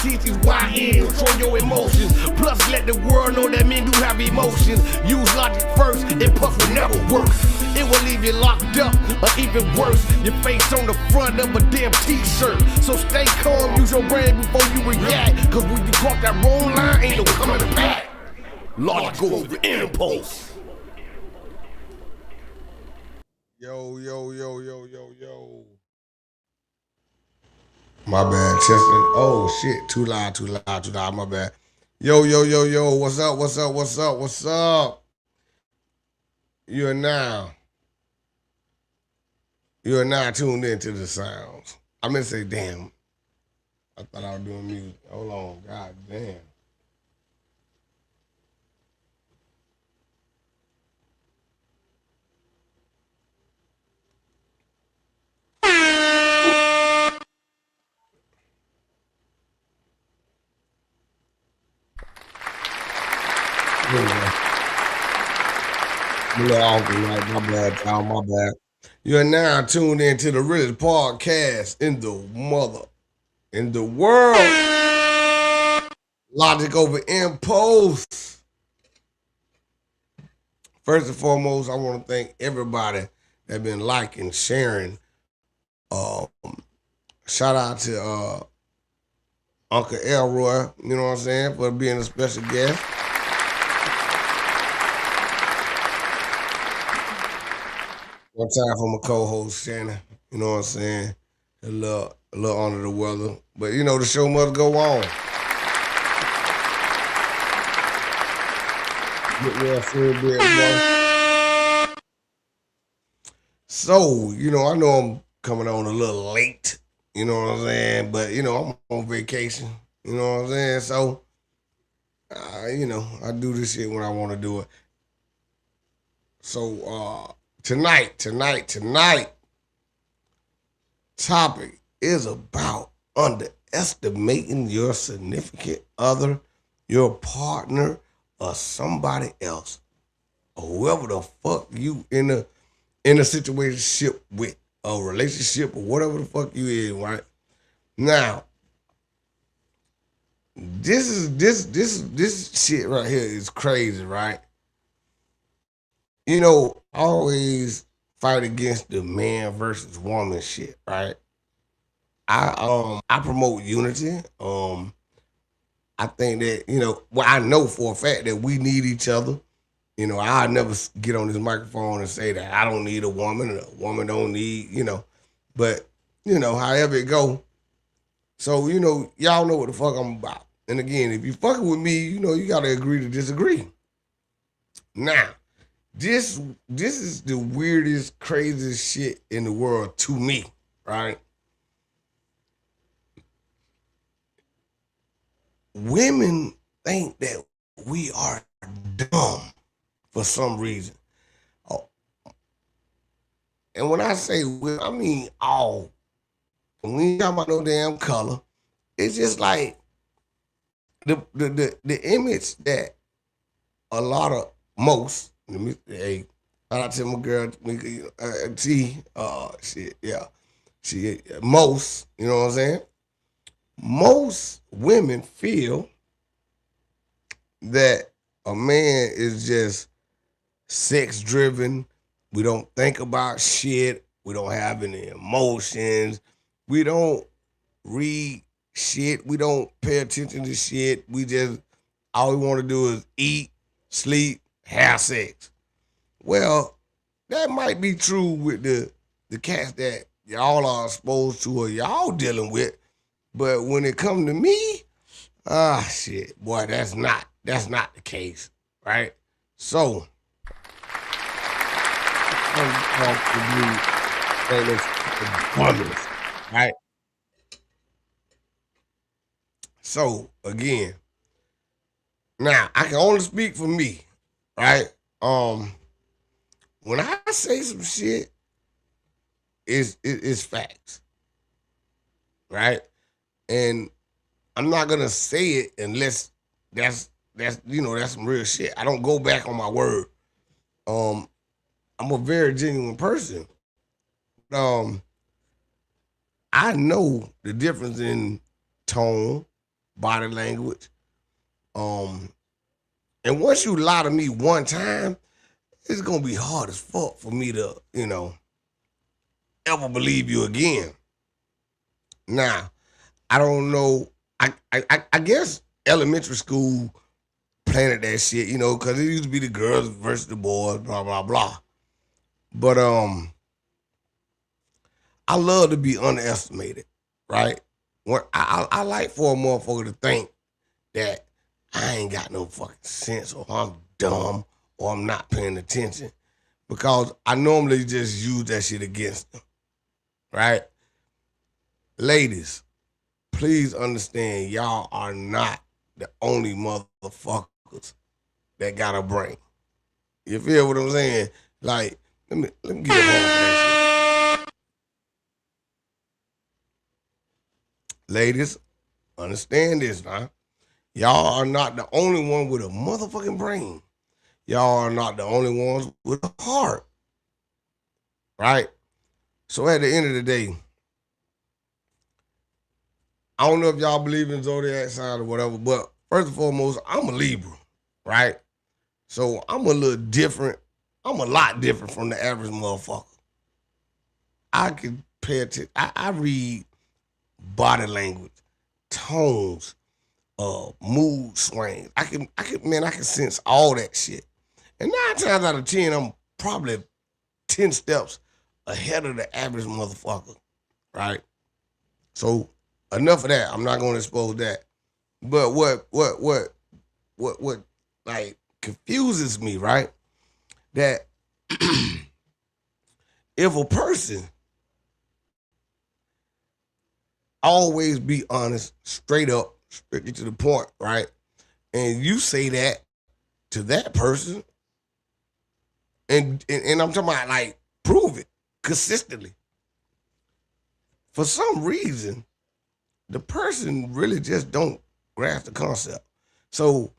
T-T-Y-N, control your emotions. Plus, let the world know that men do have emotions. Use logic first, impulse will never work. It will leave you locked up, or even worse, your face on the front of a damn t-shirt. So stay calm, use your brain before you react. Cause when you cross that wrong line, ain't no coming back. Logic over impulse. Yo. My bad, Chester. Oh shit, too loud, my bad. Yo, what's up? You are now tuned into the sounds. I meant to say, damn. I thought I was doing music. Hold on, god damn. My bad. You are now tuned into the realest podcast in the world. Logic over Impulse. First and foremost, I want to thank everybody that been liking, sharing. Shout out to Uncle Elroy, you know what I'm saying, for being a special guest. One time for my co-host Shannon, you know what I'm saying, a little under the weather, but you know the show must go on. Get well, feel good, boy. So, you know, I know I'm coming on a little late, you know what I'm saying, but you know I'm on vacation, you know what I'm saying. So, you know, I do this shit when I want to do it. So, tonight topic is about underestimating your significant other, your partner, or somebody else, or whoever the fuck you in a situationship with, a relationship, or whatever the fuck you is, right? Now, this shit right here is crazy, right? You know, I always fight against the man versus woman shit, right? I promote unity. I think that, you know, well, I know for a fact that we need each other. You know, I'll never get on this microphone and say that I don't need a woman and a woman don't need, you know, but, you know, however it go. So, you know, y'all know what the fuck I'm about. And again, if you fucking with me, you know, you got to agree to disagree. Now, this is the weirdest, craziest shit in the world to me, right? Women think that we are dumb for some reason. Oh. And when I say women, I mean all. When we talk about no damn color, it's just like the image that a lot of most, hey, shout out to my girl T, shit, yeah. Most, you know what I'm saying? Most women feel that a man is just sex driven. We don't think about shit. We don't have any emotions. We don't read shit. We don't pay attention to shit. We just, all we want to do is eat, sleep, have sex. Well, that might be true with the cats that y'all are exposed to or y'all dealing with. But when it come to me, shit, boy, that's not the case, right? So, right? So again, now I can only speak for me, right? When I say some shit, it's facts, right? And I'm not gonna say it unless that's you know that's some real shit. I don't go back on my word. I'm a very genuine person. I know the difference in tone, body language. And once you lie to me one time, it's gonna be hard as fuck for me to, ever believe you again. Now, I don't know. I guess elementary school planted that shit, because it used to be the girls versus the boys, blah blah blah. But I love to be underestimated, right? I like for a motherfucker to think that I ain't got no fucking sense, or I'm dumb, or I'm not paying attention, because I normally just use that shit against them, right? Ladies, please understand, y'all are not the only motherfuckers that got a brain. You feel what I'm saying? Like, let me get a hold of that shit. Ladies, understand this now. Y'all are not the only one with a motherfucking brain. Y'all are not the only ones with a heart. Right? So at the end of the day, I don't know if y'all believe in zodiac sign or whatever, but first and foremost, I'm a Libra, right? So I'm a little different. I'm a lot different from the average motherfucker. I can pay attention. I read body language, tones, mood swings. I can sense all that shit. And 9 times out of 10, I'm probably 10 steps ahead of the average motherfucker, right? So enough of that. I'm not going to expose that. But what like confuses me, right? That if a person always be honest, straight up, strictly to the point, right? And you say that to that person, and I'm talking about like prove it consistently. For some reason, the person really just don't grasp the concept. So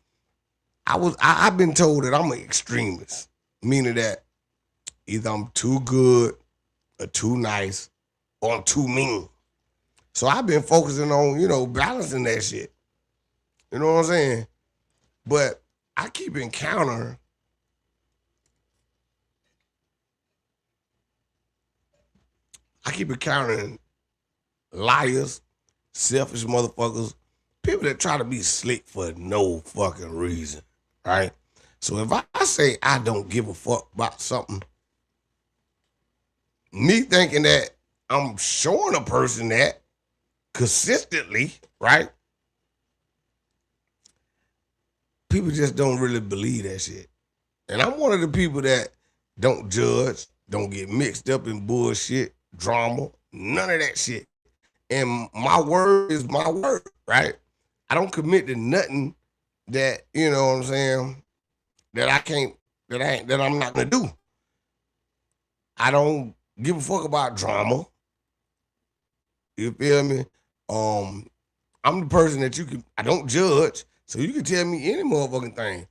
I've been told that I'm an extremist, meaning that either I'm too good or too nice or I'm too mean. So I've been focusing on, balancing that shit. You know what I'm saying? But I keep encountering liars, selfish motherfuckers, people that try to be slick for no fucking reason, right? So if I say I don't give a fuck about something, me thinking that I'm showing a person that consistently, right? People just don't really believe that shit. And I'm one of the people that don't judge, don't get mixed up in bullshit, drama, none of that shit. And my word is my word, right? I don't commit to nothing that, you know what I'm saying, that I can't, that I'm not gonna do. I don't give a fuck about drama. You feel me? I'm the person that I don't judge, so you can tell me any motherfucking thing.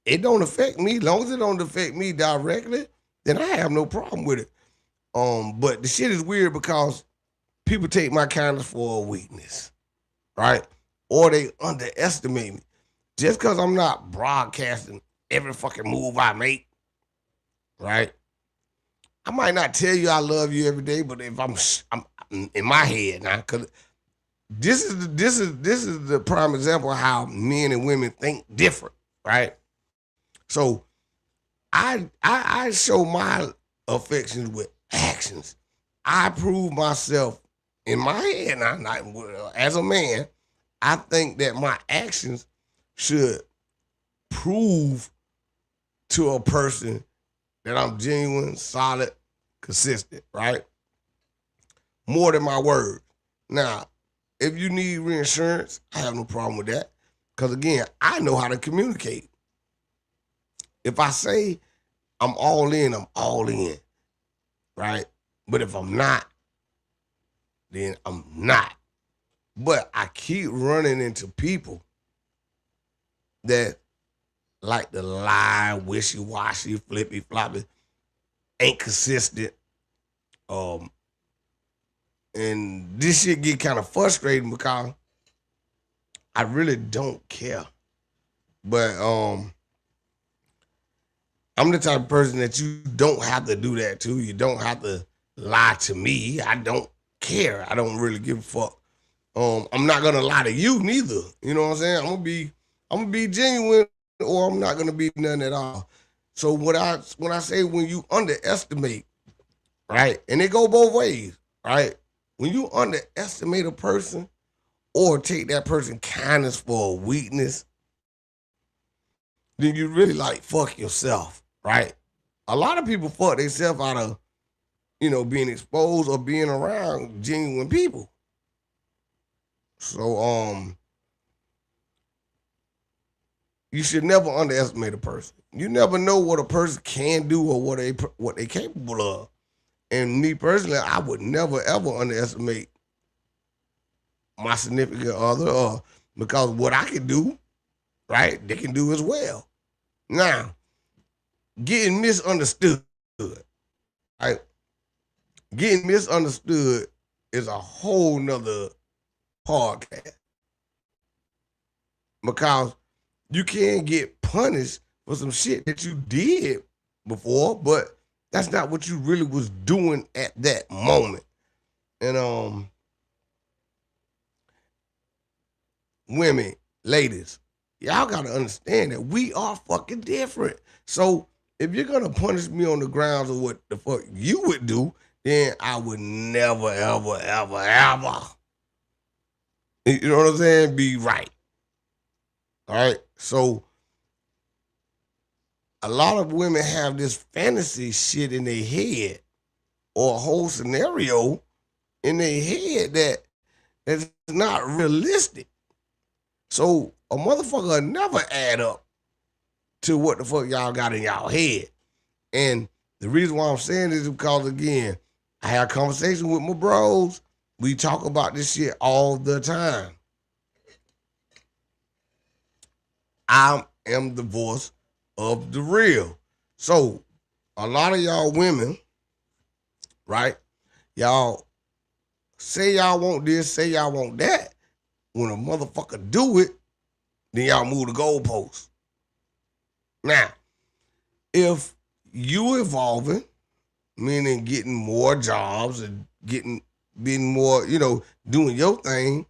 It don't affect me. As long as it don't affect me directly, then I have no problem with it. But the shit is weird because people take my kindness for a weakness, right? Or they underestimate me. Just because I'm not broadcasting every fucking move I make, right? I might not tell you I love you every day, but if I'm in my head now, because this is the prime example of how men and women think different, right? So I show my affections with actions. I prove myself in my head now, as a man. I think that my actions should prove to a person that I'm genuine, solid, consistent, right? More than my word. Now, if you need reinsurance, I have no problem with that. Because again, I know how to communicate. If I say I'm all in, I'm all in, right? But if I'm not, then I'm not. But I keep running into people that like to lie, wishy-washy, flippy-floppy, ain't consistent. And this shit get kind of frustrating because I really don't care. But I'm the type of person that you don't have to do that to. You don't have to lie to me. I don't care. I don't really give a fuck. I'm not gonna lie to you neither. You know what I'm saying? I'm gonna be genuine, or I'm not gonna be none at all. So when I say when you underestimate, right, and it go both ways, right? When you underestimate a person or take that person kindness for a weakness, then you really like fuck yourself, right? A lot of people fuck themselves out of, being exposed or being around genuine people. So you should never underestimate a person. You never know what a person can do or what they capable of. And me personally, I would never ever underestimate my significant other, because what I can do, right, they can do as well. Now, getting misunderstood, right? Getting misunderstood is a whole nother podcast, because you can get punished for some shit that you did before, but that's not what you really was doing at that moment. And women, ladies, y'all gotta understand that we are fucking different. So if you're gonna punish me on the grounds of what the fuck you would do, then I would never, ever, ever, ever, you know what I'm saying, be right. All right. So a lot of women have this fantasy shit in their head, or a whole scenario in their head that's not realistic. So a motherfucker never add up to what the fuck y'all got in y'all head. And the reason why I'm saying this is because, again, I have conversation with my bros. We talk about this shit all the time. I am the voice of the real. So a lot of y'all women, right? Y'all say y'all want this, say y'all want that. When a motherfucker do it, then y'all move the goalposts. Now, if you evolving, meaning getting more jobs and being more, doing your thing,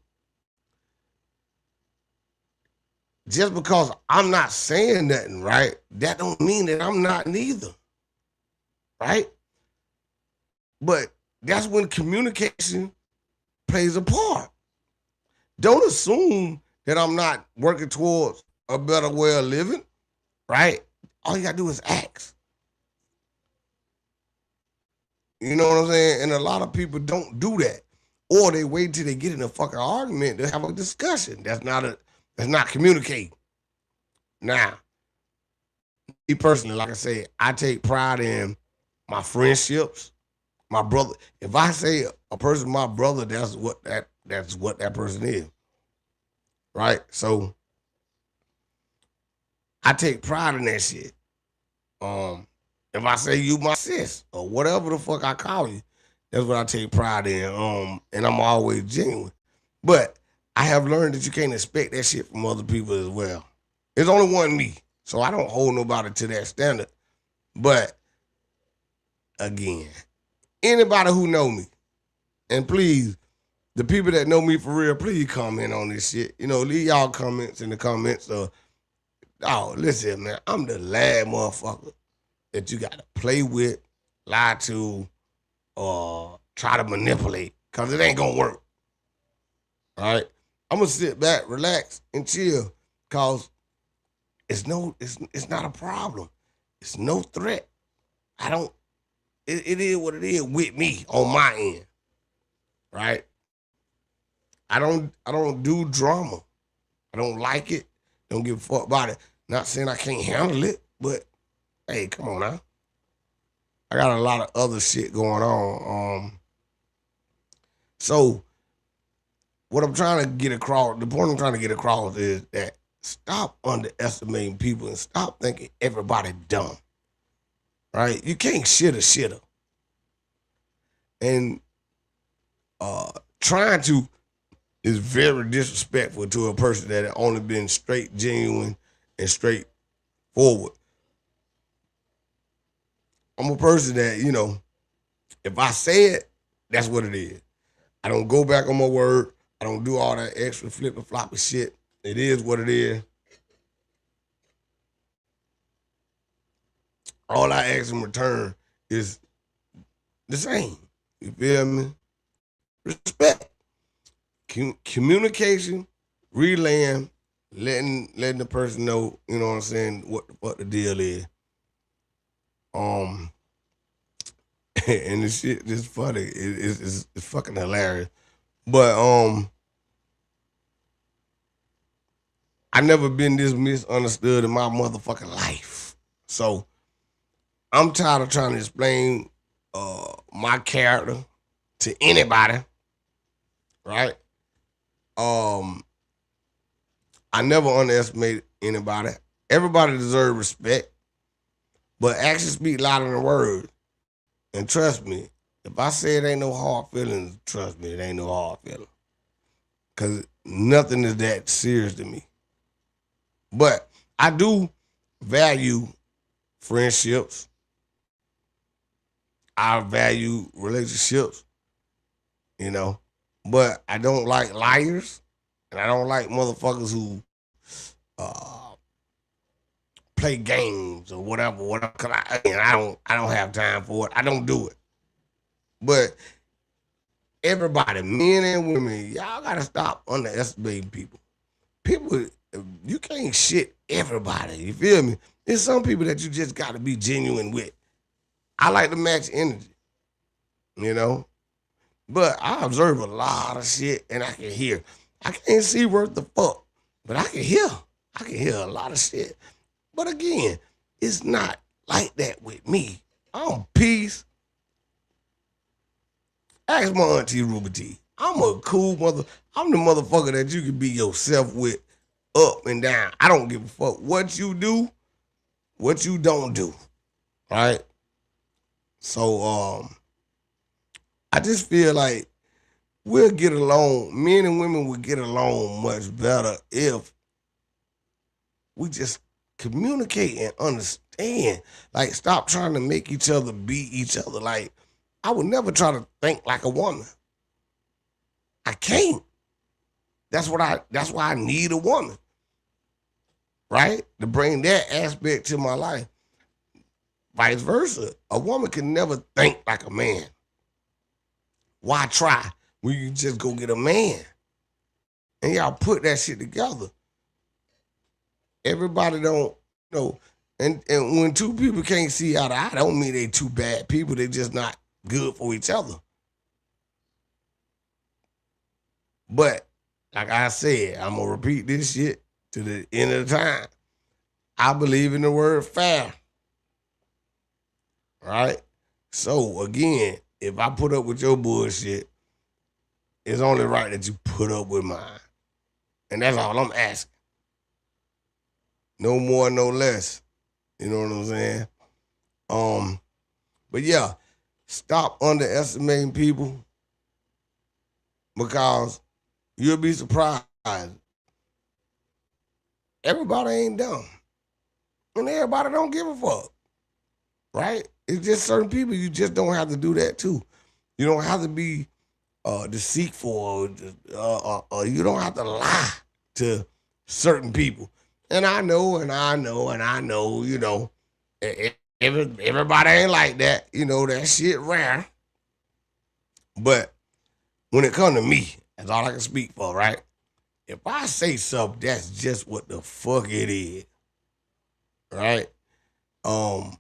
just because I'm not saying nothing, right, that don't mean that I'm not neither, right? But that's when communication plays a part. Don't assume that I'm not working towards a better way of living, right? All you gotta do is ask. You know what I'm saying? And a lot of people don't do that. Or they wait till they get in a fucking argument to have a discussion. That's not communicating. Now, me personally, like I said, I take pride in my friendships, my brother. If I say a person my brother, that's what that person is. Right? So I take pride in that shit. If I say you my sis or whatever the fuck I call you, that's what I take pride in. And I'm always genuine. But I have learned that you can't expect that shit from other people as well. There's only one me, so I don't hold nobody to that standard. But again, anybody who know me, and please, the people that know me for real, please comment on this shit. Leave y'all comments in the comments. Oh, listen, man, I'm the last motherfucker that you got to play with, lie to, or try to manipulate, because it ain't going to work. All right? I'm going to sit back, relax, and chill, because it's not a problem. It's no threat. It is what it is with me on my end. Right? I don't do drama. I don't like it. Don't give a fuck about it. Not saying I can't handle it, but hey, come on now. I got a lot of other shit going on. So what I'm trying to get across, the point I'm trying to get across is that stop underestimating people and stop thinking everybody dumb. Right? You can't shit a shitter. And trying to is very disrespectful to a person that had only been straight, genuine, and straightforward. I'm a person that, if I say it, that's what it is. I don't go back on my word. I don't do all that extra flippy floppy shit. It is what it is. All I ask in return is the same. You feel me? Respect. Communication, relaying, letting the person know, you know what I'm saying, what the deal is. And this shit is funny. It's fucking hilarious. But I never been this misunderstood in my motherfucking life. So I'm tired of trying to explain my character to anybody, right? I never underestimate anybody. Everybody deserves respect, but actions speak louder than words. And trust me, if I say it ain't no hard feelings, trust me, it ain't no hard feelings. Cause nothing is that serious to me. But I do value friendships. I value relationships, But I don't like liars, and I don't like motherfuckers who play games or whatever. Cause I don't have time for it. I don't do it. But everybody, men and women, y'all gotta stop underestimating people. People, you can't shit everybody. You feel me? There's some people that you just gotta be genuine with. I like to match energy, But I observe a lot of shit and I can hear. I can't see worth the fuck, but I can hear. I can hear a lot of shit. But again, it's not like that with me. I'm peace. Ask my auntie Ruby T. I'm a cool I'm the motherfucker that you can be yourself with up and down. I don't give a fuck what you do, what you don't do. Right? So I just feel like we'll get along, men and women will get along much better if we just communicate and understand. Like, stop trying to make each other be each other. Like, I would never try to think like a woman. I can't. That's why I need a woman. Right? To bring that aspect to my life. Vice versa. A woman can never think like a man. Why try when you just go get a man? And y'all put that shit together. Everybody don't, and when two people can't see eye to eye, don't mean they two bad people. They just not good for each other. But like I said, I'm gonna repeat this shit to the end of the time. I believe in the word fair. Right? So again, if I put up with your bullshit, it's only right that you put up with mine. And that's all I'm asking. No more, no less. You know what I'm saying? But yeah, stop underestimating people because you'll be surprised. Everybody ain't dumb. And everybody don't give a fuck. Right? It's just certain people you just don't have to do that too. You don't have to be deceitful or you don't have to lie to certain people. And I know, everybody ain't like that. That shit rare. But when it comes to me, that's all I can speak for, right? If I say something, that's just what the fuck it is. Right? I'm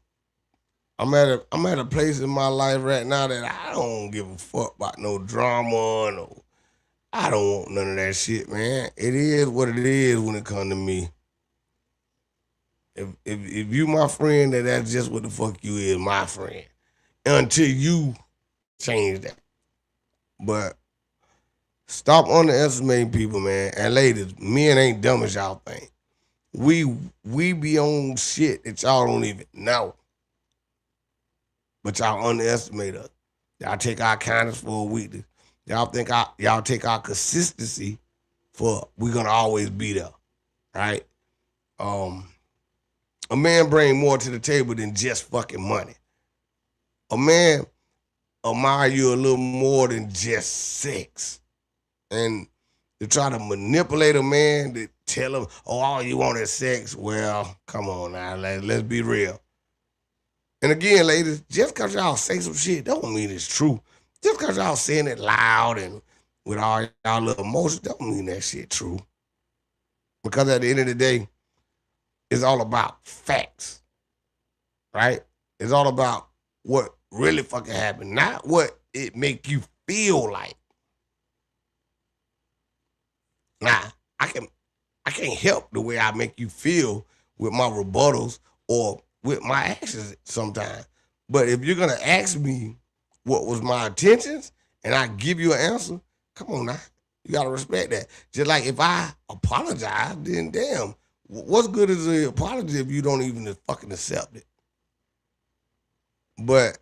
at a place in my life right now that I don't give a fuck about no drama, I don't want none of that shit, man. It is what it is when it comes to me. If you my friend, then that's just what the fuck you is, my friend. Until you change that. But stop underestimating people, man. And ladies, men ain't dumb as y'all think. We be on shit that y'all don't even know. But y'all underestimate us. Y'all take our kindness for a weakness. Y'all think y'all take our consistency for we're gonna always be there, right? A man bring more to the table than just fucking money. A man admire you a little more than just sex. And to try to manipulate a man to tell him, oh, all you want is sex, well, come on now, let's be real. And again, ladies, just because y'all say some shit don't mean it's true. Just because y'all saying it loud and with all y'all little emotions don't mean that shit true. Because at the end of the day, it's all about facts, right? It's all about what really fucking happened, not what it make you feel like. Nah, I can't help the way I make you feel with my rebuttals or with my actions sometimes. But if you're gonna ask me what was my intentions and I give you an answer, come on now. You gotta respect that. Just like if I apologize, then damn, what's good is the apology if you don't even fucking accept it? But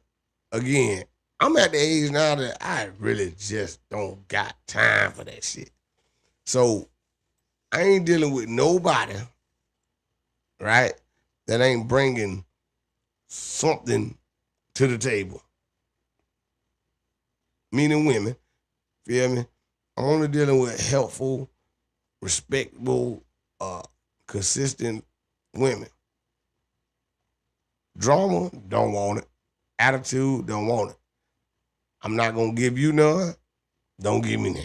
again, I'm at the age now that I really just don't got time for that shit. So I ain't dealing with nobody, right, that ain't bringing something to the table. Meaning women, feel me? I'm only dealing with helpful, respectable, consistent women. Drama, don't want it. Attitude, don't want it. I'm not gonna give you none. Don't give me none.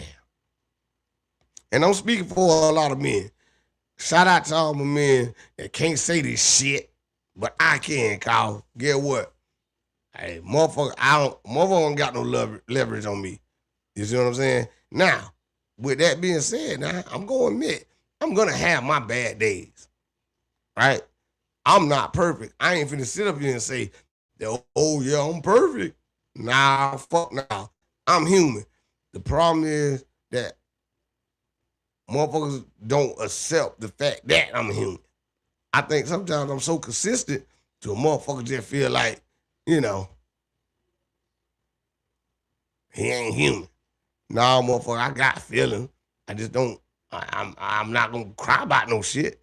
And I'm speaking for a lot of men. Shout out to all my men that can't say this shit, but I can, cause get what? Hey, motherfucker, motherfucker ain't got no leverage on me. You see what I'm saying? Now, with that being said, now I'm gonna admit I'm gonna have my bad days, right? I'm not perfect. I ain't finna sit up here and say, oh yeah, I'm perfect. Nah, fuck nah. I'm human. The problem is that motherfuckers don't accept the fact that I'm human. I think sometimes I'm so consistent to a motherfucker just feel like, you know, he ain't human. Nah, motherfucker, I got feelings. I just don't, I'm not gonna cry about no shit.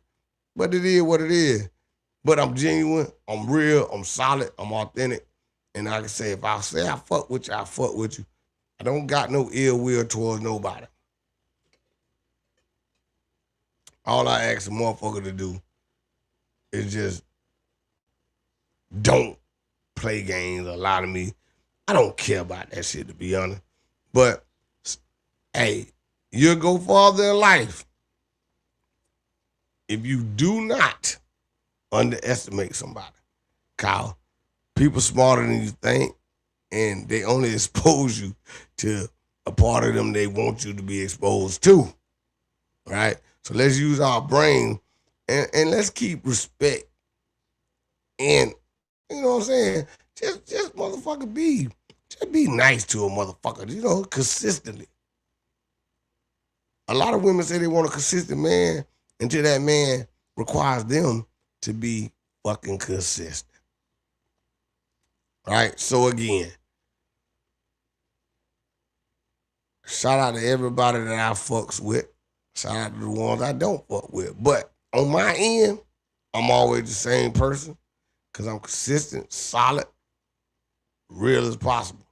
But it is what it is. But I'm genuine, I'm real, I'm solid, I'm authentic. And I can say, if I say I fuck with you, I fuck with you. I don't got no ill will towards nobody. All I ask a motherfucker to do is just don't play games or lie to me. I don't care about that shit, to be honest. But, hey, you'll go farther in life if you do not underestimate somebody. Kyle, people smarter than you think, and they only expose you to a part of them they want you to be exposed to, right? So let's use our brain and let's keep respect. And you know what I'm saying? Just motherfucker just be nice to a motherfucker, you know, consistently. A lot of women say they want a consistent man until that man requires them to be fucking consistent. Right? So again, shout out to everybody that I fucks with. Shout out to the ones I don't fuck with. But on my end, I'm always the same person because I'm consistent, solid, real as possible.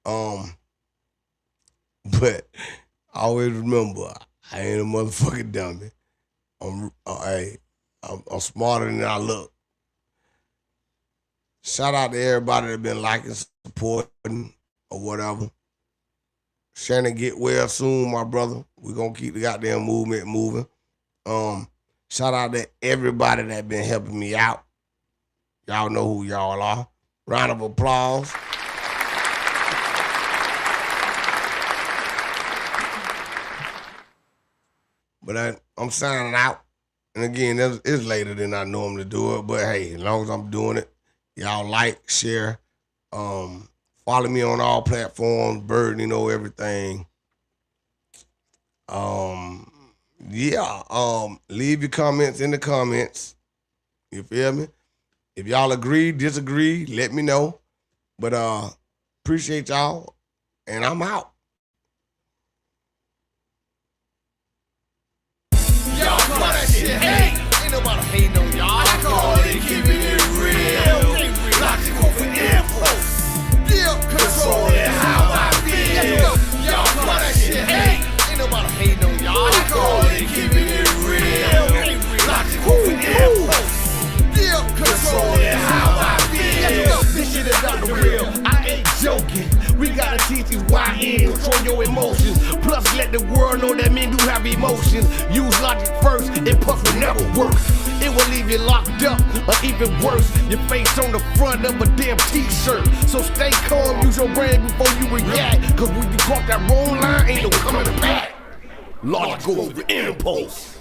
But I always remember, I ain't a motherfucking dummy. I'm smarter than I look. Shout out to everybody that been liking, supporting, or whatever. Shannon, get well soon, my brother. We're gonna keep the goddamn movement moving. Shout out to everybody that been helping me out. Y'all know who y'all are. Round of applause. But I'm signing out. And again, it's later than I normally do it. But hey, as long as I'm doing it, y'all like, share, follow me on all platforms, Bird, you know, everything. Leave your comments in the comments. You feel me? If y'all agree, disagree, let me know. But appreciate y'all, and I'm out. y'all call that shit hate. Ain't nobody hating on y'all. I call it keeping it real. Logical for impulse. Controlling how I feel. Y'all call that shit hate. Ain't nobody hating on y'all. I call it keeping it real. Logical for impulse. Controlling how I feel. This shit is not the real. I ain't joking. We gotta teach these YNs, control your emotions. Plus let the world know that men do have emotions. Use logic first, impulse will never work. It will leave you locked up, or even worse, your face on the front of a damn t-shirt. So stay calm, use your brain before you react. Cause when you cross that wrong line, ain't no coming back. Logical over impulse.